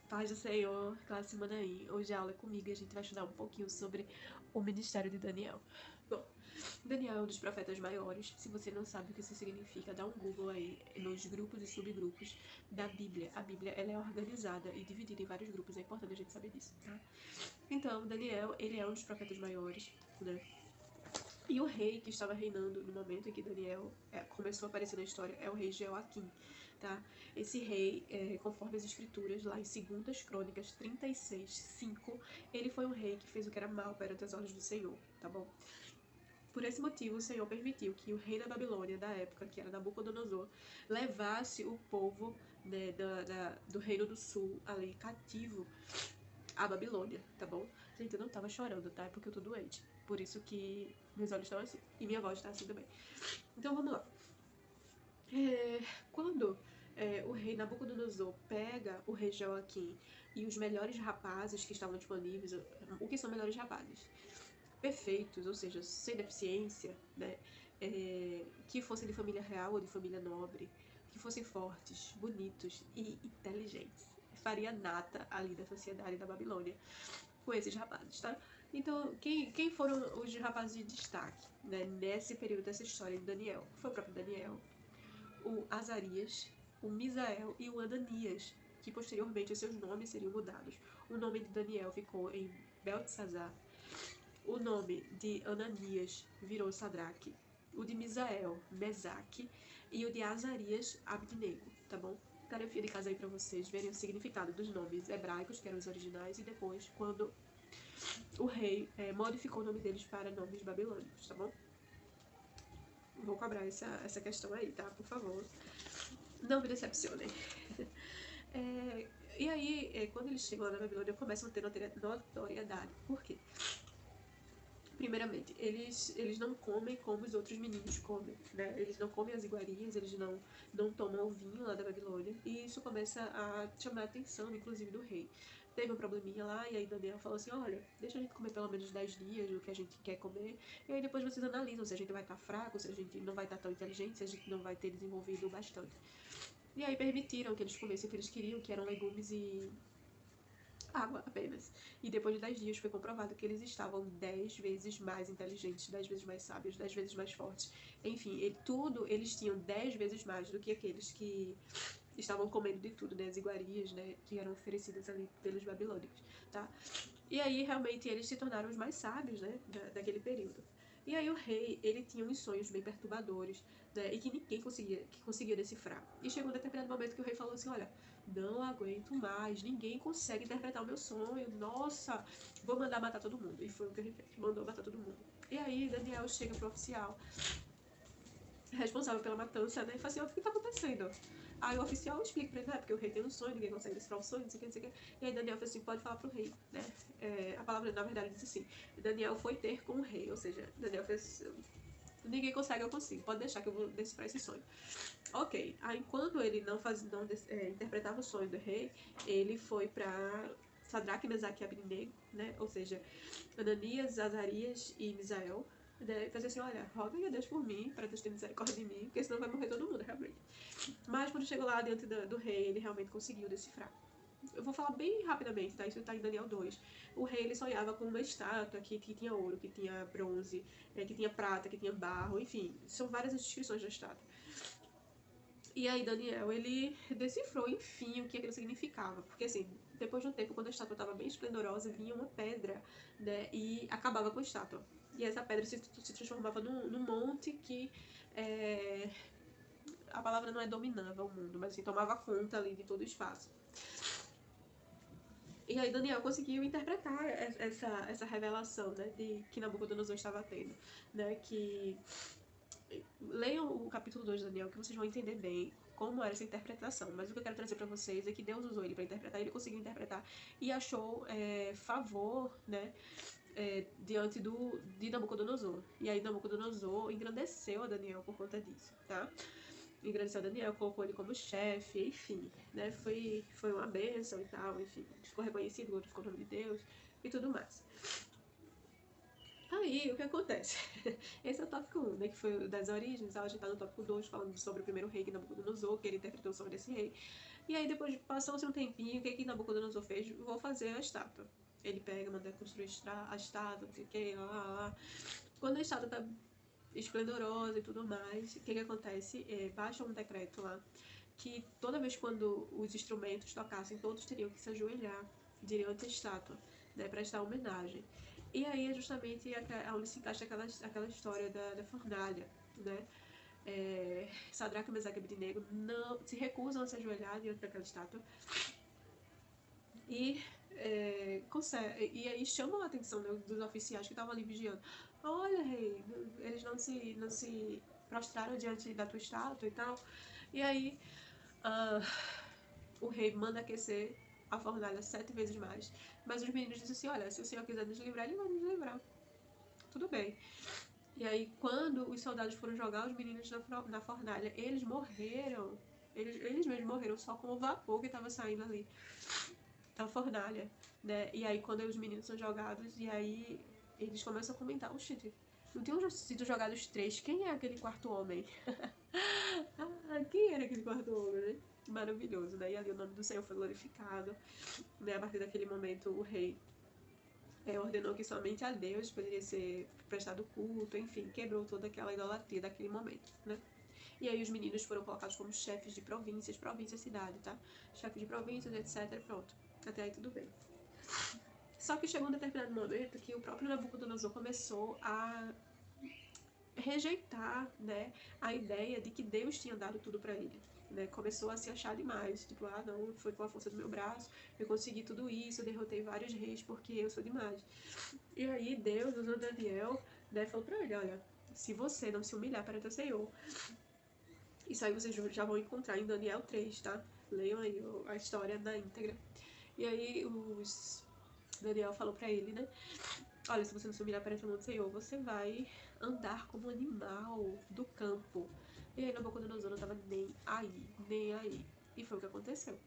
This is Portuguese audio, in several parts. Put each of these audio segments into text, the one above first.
Paz do Senhor, classe Manaim. Hoje a aula é comigo e a gente vai estudar um pouquinho sobre o ministério de Daniel. Bom, Daniel é um dos profetas maiores. Se você não sabe o que isso significa, dá um Google aí nos grupos e subgrupos da Bíblia. A Bíblia ela é organizada e dividida em vários grupos, é importante a gente saber disso, tá? Então, Daniel, ele é um dos profetas maiores, né? E o rei que estava reinando no momento em que Daniel começou a aparecer na história é o rei Jeoaquim, tá? Esse rei, conforme as escrituras, lá em 2 Crônicas 36, 5, ele foi um rei que fez o que era mal perante os olhos do Senhor, tá bom? Por esse motivo, o Senhor permitiu que o rei da Babilônia, da época, que era Nabucodonosor, levasse o povo, né, do Reino do Sul, ali, cativo, à Babilônia, tá bom? Gente, eu não tava chorando, tá? É porque eu tô doente. Por isso que meus olhos estão assim. E minha voz tá assim também. Então vamos lá. Quando o rei Nabucodonosor pega o rei Joaquim e os melhores rapazes que estavam disponíveis, o que são melhores rapazes? Perfeitos, ou seja, sem deficiência, né? Que fossem de família real ou de família nobre, que fossem fortes, bonitos e inteligentes. Faria nata ali da sociedade da Babilônia com esses rapazes, tá? Então, quem foram os rapazes de destaque, né, nesse período dessa história de Daniel? Foi o próprio Daniel, o Azarias, o Misael e o Ananias, que posteriormente seus nomes seriam mudados. O nome de Daniel ficou em Beltesazar, o nome de Ananias virou Sadraque, o de Misael, Mesaque, e o de Azarias, Abdinego, tá bom? Tarefinha de casa aí pra vocês verem o significado dos nomes hebraicos, que eram os originais, e depois, quando o rei modificou o nome deles para nomes babilônicos, tá bom? Vou cobrar essa questão aí, tá? Por favor. Não me decepcionem. E aí, quando eles chegam lá na Babilônia, começam a ter notoriedade. Por quê? Primeiramente, eles não comem como os outros meninos comem, né? Eles não comem as iguarias, eles não tomam o vinho lá da Babilônia. E isso começa a chamar a atenção, inclusive, do rei. Teve um probleminha lá, e aí Daniel falou assim, olha, deixa a gente comer pelo menos 10 dias o que a gente quer comer. E aí depois vocês analisam se a gente vai estar fraco, se a gente não vai estar tão inteligente, se a gente não vai ter desenvolvido bastante. E aí permitiram que eles comessem o que eles queriam, que eram legumes e água apenas. E depois de 10 dias foi comprovado que eles estavam 10 vezes mais inteligentes, 10 vezes mais sábios, 10 vezes mais fortes. Enfim, tudo eles tinham 10 vezes mais do que aqueles que estavam comendo de tudo, né? As iguarias, né? Que eram oferecidas ali pelos babilônicos, tá? E aí, realmente, eles se tornaram os mais sábios, né? Daquele período. E aí o rei, ele tinha uns sonhos bem perturbadores, né, e que ninguém conseguia decifrar. E chegou um determinado momento que o rei falou assim, olha, não aguento mais, ninguém consegue interpretar o meu sonho, nossa, vou mandar matar todo mundo. E foi o que ele fez, mandou matar todo mundo. E aí Daniel chega pro oficial responsável pela matança, né? E fala assim, o que tá acontecendo? Aí o oficial explica pra ele, porque o rei tem um sonho, ninguém consegue decifrar o sonho, não sei o que, não sei o que. E aí Daniel fala assim, pode falar pro rei, né? A palavra, na verdade, diz assim, Daniel foi ter com o rei, ou seja, Daniel fez... Ninguém consegue, eu consigo. Pode deixar que eu vou decifrar esse sonho. Ok. Aí, quando ele não interpretava o sonho do rei, ele foi pra Sadraque, Mesaque e Abednego, né? Ou seja, Ananias, Azarias e Misael, né? E fazia assim, olha, roguem a Deus por mim, para Deus ter misericórdia de mim, porque senão vai morrer todo mundo, realmente. Mas quando chegou lá diante do rei, ele realmente conseguiu decifrar. Eu vou falar bem rapidamente, tá? Isso tá em Daniel 2. O rei, ele sonhava com uma estátua que tinha ouro, que tinha bronze, que tinha prata, que tinha barro, enfim. São várias as descrições da estátua. E aí Daniel, ele decifrou, enfim, o que aquilo significava. Porque, assim, depois de um tempo, quando a estátua estava bem esplendorosa, vinha uma pedra, né, e acabava com a estátua. E essa pedra se transformava num monte que a palavra não é dominava o mundo, mas assim, tomava conta ali de todo o espaço. E aí Daniel conseguiu interpretar essa revelação, né, de que Nabucodonosor estava tendo, né, que leiam o capítulo 2 de Daniel que vocês vão entender bem como era essa interpretação. Mas o que eu quero trazer para vocês é que Deus usou ele para interpretar, ele conseguiu interpretar e achou favor, né, diante de Nabucodonosor. E aí Nabucodonosor engrandeceu a Daniel por conta disso, tá? Engrandeceu a Daniel, colocou ele como chefe, enfim, né? Foi uma bênção e tal, enfim. Ficou reconhecido, glorificou o nome de Deus e tudo mais. Aí, o que acontece? Esse é o tópico 1, né, que foi das origens. A gente tá no tópico 2, falando sobre o primeiro rei, Nabucodonosor, que ele interpretou o sonho desse rei. E aí depois passou-se um tempinho, o que Nabucodonosor fez? Vou fazer a estátua. Ele pega, manda construir a estátua, não sei o que, lá. Quando a estátua tá esplendorosa e tudo mais, o que acontece? Baixa um decreto lá, que toda vez quando os instrumentos tocassem, todos teriam que se ajoelhar diante da estátua, né, prestar homenagem. E aí é justamente onde se encaixa aquela história da fornalha, né? Sadraque, Mesaque e Abednego não se recusam a se ajoelhar diante daquela estátua e e aí chamam a atenção, né, dos oficiais que estavam ali vigiando. Olha, rei, eles não se prostraram diante da tua estátua e tal. E aí o rei manda aquecer a fornalha 7 vezes mais. Mas os meninos dizem assim, olha, se o senhor quiser nos livrar, ele vai nos livrar. Tudo bem. E aí, quando os soldados foram jogar os meninos na fornalha, eles morreram. Eles mesmos morreram só com o vapor que estava saindo ali da fornalha, né? E aí, quando os meninos são jogados, e aí eles começam a comentar, oxi, não tinham sido jogados 3, quem é aquele quarto homem? Quem era aquele quarto homem, né? Maravilhoso, né? E ali o nome do Senhor foi glorificado, né? A partir daquele momento, o rei ordenou que somente a Deus poderia ser prestado culto, enfim, quebrou toda aquela idolatria daquele momento, né? E aí os meninos foram colocados como chefes de províncias, cidade, tá? Chefe de províncias, etc, pronto. Até aí tudo bem. Só que chegou um determinado momento que o próprio Nabucodonosor começou a rejeitar, né, a ideia de que Deus tinha dado tudo para ele. Né, começou a se achar demais, tipo, não, foi com a força do meu braço, eu consegui tudo isso, eu derrotei vários reis porque eu sou demais. E aí Deus, usando Daniel, né, falou para ele, olha, se você não se humilhar perante o Senhor, isso aí vocês já vão encontrar em Daniel 3, tá? Leiam aí a história na íntegra. E aí Daniel falou para ele, né, olha, se você não se humilhar perante o Senhor, você vai andar como um animal do campo. E aí Nabucodonosor não estava nem aí, nem aí. E foi o que aconteceu.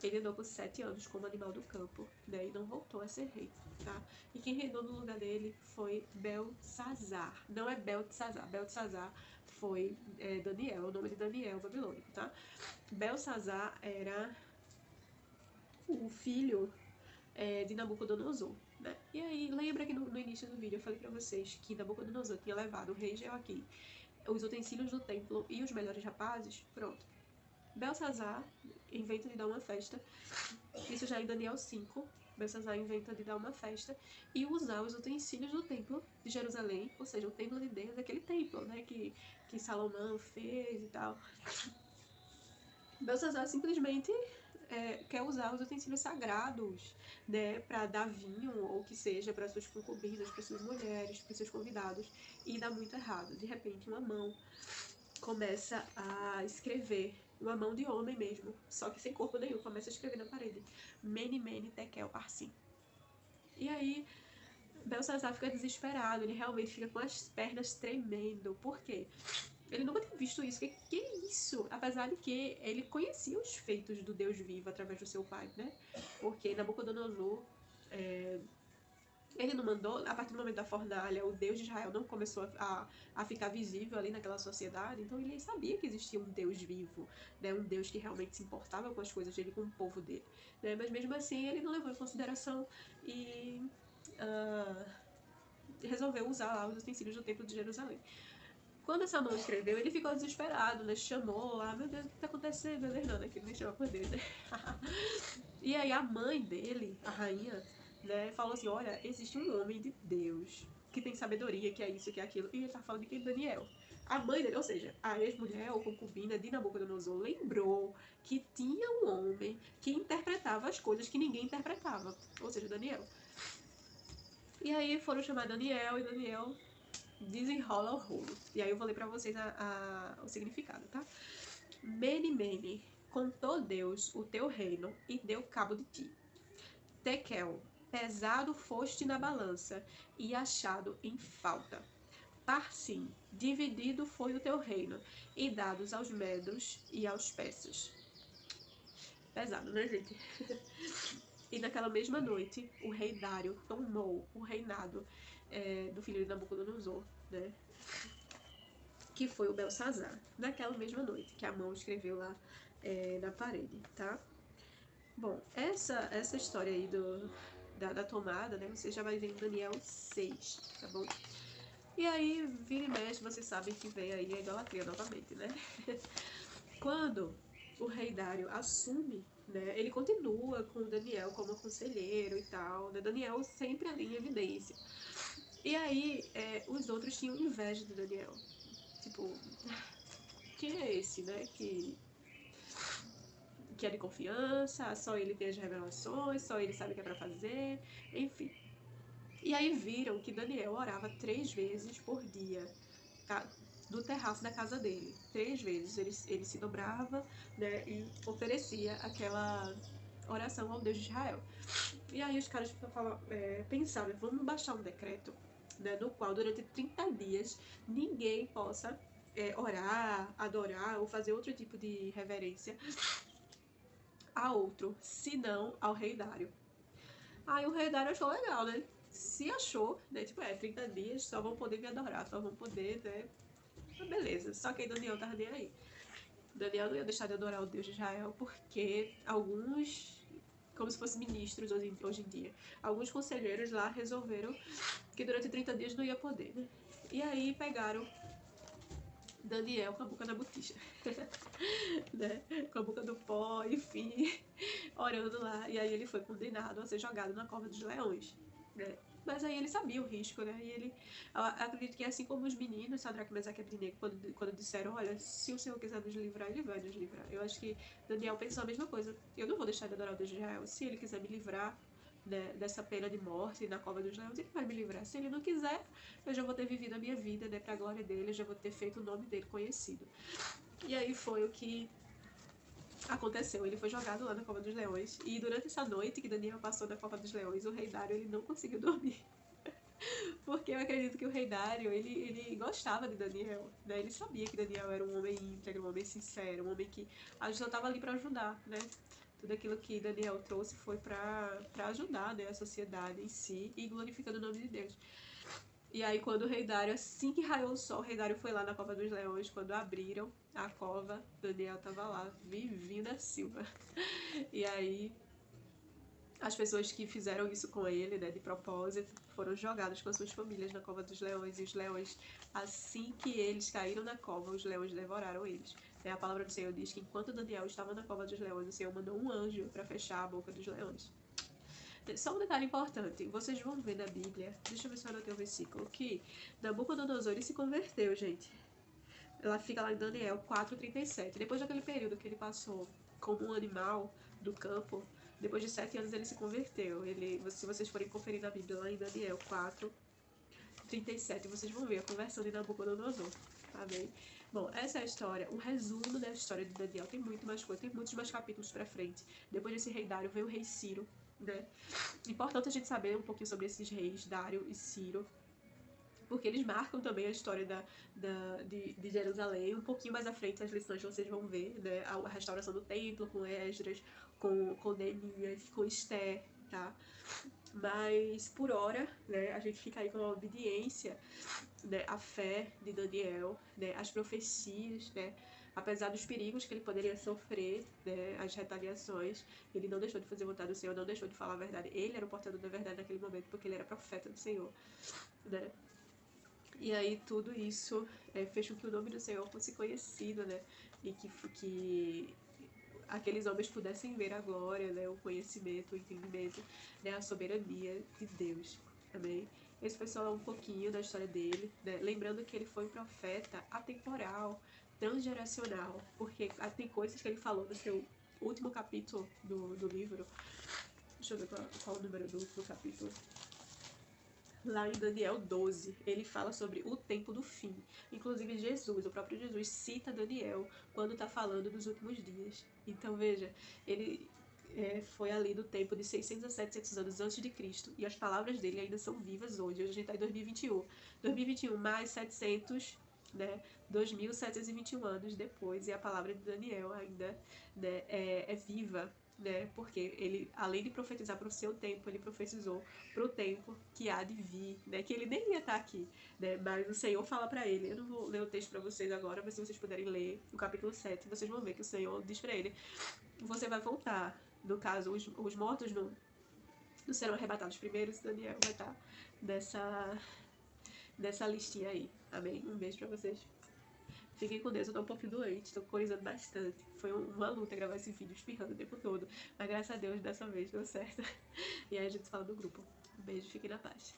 Ele andou por 7 anos como animal do campo, né? E não voltou a ser rei, tá? E quem reinou no lugar dele foi Belsazar. Não é Beltesazar. Beltesazar foi Daniel, o nome de Daniel babilônico, tá? Belsazar era o filho de Nabucodonosor, né? E aí, lembra que no início do vídeo eu falei pra vocês que Nabucodonosor tinha levado o rei Jeoaquim, os utensílios do templo e os melhores rapazes? Pronto. Belsazar inventa de dar uma festa, isso já em Daniel 5, Belsazar inventa de dar uma festa e usar os utensílios do templo de Jerusalém, ou seja, o templo de Deus, aquele templo, né, que Salomão fez e tal. Belsazar simplesmente quer usar os utensílios sagrados, né, para dar vinho ou que seja para suas concubinas, para suas mulheres, para seus convidados, e dá muito errado. De repente, uma mão começa a escrever, uma mão de homem mesmo, só que sem corpo nenhum, começa a escrever na parede: Mene, Mene, Tekel, Parsim. E aí Belsazar fica desesperado, ele realmente fica com as pernas tremendo. Por quê? Ele nunca tinha visto isso. Que é isso? Apesar de que ele conhecia os feitos do Deus vivo através do seu pai, né? Porque Nabucodonosor, ele não mandou, a partir do momento da fornalha, o Deus de Israel não começou a ficar visível ali naquela sociedade, então ele sabia que existia um Deus vivo, né? Um Deus que realmente se importava com as coisas dele, com o povo dele, né? Mas mesmo assim ele não levou em consideração e resolveu usar lá os utensílios do templo de Jerusalém. Quando essa mão escreveu, ele ficou desesperado, né? Chamou, meu Deus, o que tá acontecendo? Meu Deus, não, né? Que ele nem chamou por Deus, né? E aí a mãe dele, a rainha, né, falou assim, olha, existe um homem de Deus que tem sabedoria, que é isso, que é aquilo. E ele tá falando de quem? Daniel. A mãe dele, ou seja, a ex-mulher ou concubina de Nabucodonosor, lembrou que tinha um homem que interpretava as coisas que ninguém interpretava, ou seja, Daniel. E aí foram chamar Daniel, e Daniel desenrola o rolo. E aí eu vou ler pra vocês o significado, tá? Mene, Mene, contou Deus o teu reino e deu cabo de ti. Tekel, pesado foste na balança e achado em falta. Parsim, dividido foi o teu reino e dados aos medos e aos persas. Pesado, né, gente? E naquela mesma noite, o rei Dário tomou o reinado do filho de Nabucodonosor, né? Que foi o Belsazar. Naquela mesma noite que a mão escreveu lá na parede, tá? Bom, essa história aí da tomada, né? Você já vai ver em Daniel 6, tá bom? E aí, vira e mexe, vocês sabem que vem aí a idolatria novamente, né? Quando o rei Dário assume, né? Ele continua com o Daniel como conselheiro e tal, né? Daniel sempre ali em evidência. E aí, os outros tinham inveja de Daniel. Tipo, quem é esse, né? Que é de confiança, só ele tem as revelações, só ele sabe o que é pra fazer, enfim. E aí viram que Daniel orava 3 vezes por dia, tá? No terraço da casa dele. 3 vezes ele se dobrava, né, e oferecia aquela oração ao Deus de Israel. E aí os caras pensavam, vamos baixar um decreto, né, no qual durante 30 dias ninguém possa orar, adorar ou fazer outro tipo de reverência a outro, senão ao rei Dário. Aí o rei Dário achou legal, né? Se achou, né? Tipo, 30 dias, só vão poder me adorar, só vão poder, né? Mas beleza. Só que aí Daniel tava nem aí. Daniel não ia deixar de adorar o Deus de Israel porque alguns, como se fossem ministros hoje em dia, alguns conselheiros lá resolveram que durante 30 dias não ia poder, né? E aí pegaram Daniel com a boca na boticha, né? Com a boca do pó, enfim, orando lá. E aí ele foi condenado a ser jogado na cova dos leões, né? Mas aí ele sabia o risco, né? E ele, acredito que assim como os meninos, Sadraque, Mesaque e Abednego, quando disseram, olha, se o Senhor quiser nos livrar, ele vai nos livrar. Eu acho que Daniel pensou a mesma coisa. Eu não vou deixar de adorar o Deus de Israel. Se ele quiser me livrar, né, dessa pena de morte na cova dos leões, ele vai me livrar. Se ele não quiser, eu já vou ter vivido a minha vida, né, pra glória dele, eu já vou ter feito o nome dele conhecido. E aí foi o que aconteceu. Ele foi jogado lá na cova dos leões, e durante essa noite que Daniel passou na cova dos leões, o rei Dário, ele não conseguiu dormir. Porque eu acredito que o rei Dário, ele gostava de Daniel, né? Ele sabia que Daniel era um homem íntegro, um homem sincero, um homem que só estava ali para ajudar, né? Tudo aquilo que Daniel trouxe foi para ajudar, né, a sociedade em si e glorificando o nome de Deus. E aí, quando o rei Dário, assim que raiou o sol, o rei Dário foi lá na Cova dos Leões. Quando abriram a cova, Daniel tava lá, vivinho da Silva. E aí, as pessoas que fizeram isso com ele, né, de propósito, foram jogadas com as suas famílias na Cova dos Leões. E os leões, assim que eles caíram na cova, os leões devoraram eles. A palavra do Senhor diz que enquanto Daniel estava na Cova dos Leões, o Senhor mandou um anjo para fechar a boca dos leões. Só um detalhe importante, vocês vão ver na Bíblia, deixa eu ver se eu anotei o versículo, que Nabucodonosor ele se converteu, gente. Ela fica lá em Daniel 4:37. Depois daquele período que ele passou como um animal do campo, depois de 7 anos ele se converteu. Se vocês forem conferir na Bíblia lá em Daniel 4:37, vocês vão ver a conversão de Nabucodonosor. Amém? Bom, essa é a história, um resumo da história de Daniel. Tem muito mais coisa, tem muitos mais capítulos pra frente. Depois desse rei Dário veio o rei Ciro, né? Importante a gente saber um pouquinho sobre esses reis, Dário e Ciro, porque eles marcam também a história de Jerusalém. Um pouquinho mais à frente, as lições vocês vão ver, né? A restauração do templo, com Esdras, com Neemias, com Esther, tá? Mas, por hora, né, a gente fica aí com a obediência, né, a fé de Daniel, né, as profecias, né, apesar dos perigos que ele poderia sofrer, né, as retaliações, ele não deixou de fazer vontade do Senhor, não deixou de falar a verdade. Ele era o portador da verdade naquele momento, porque ele era profeta do Senhor, né? E aí tudo isso fez com que o nome do Senhor fosse conhecido, né? E que aqueles homens pudessem ver a glória, né? O conhecimento, o entendimento, né? A soberania de Deus. Amém? Esse foi só um pouquinho da história dele, né? Lembrando que ele foi um profeta atemporal, transgeracional, porque tem coisas que ele falou no seu último capítulo do livro. Deixa eu ver qual o número do capítulo. Lá em Daniel 12, ele fala sobre o tempo do fim. Inclusive Jesus, o próprio Jesus, cita Daniel quando está falando dos últimos dias. Então veja, ele foi ali do tempo de 600 a 700 anos antes de Cristo. E as palavras dele ainda são vivas hoje. Hoje a gente está em 2021. 2021 mais 700, né? 2.721 anos depois. E a palavra de Daniel ainda, né, é viva né? Porque ele, além de profetizar para o seu tempo, ele profetizou para o tempo que há de vir, né? Que ele nem ia estar aqui, né? Mas o Senhor fala para ele. Eu não vou ler o texto para vocês agora, mas se vocês puderem ler o capítulo 7, vocês vão ver que o Senhor diz para ele: você vai voltar. No caso, os mortos não serão arrebatados primeiro, Daniel vai estar dessa listinha aí. Amém? Um beijo pra vocês. Fiquem com Deus, eu tô um pouquinho doente, tô coisando bastante. Foi uma luta gravar esse vídeo, espirrando o tempo todo. Mas graças a Deus, dessa vez deu certo. E aí a gente se fala no grupo. Um beijo, fiquem na paz.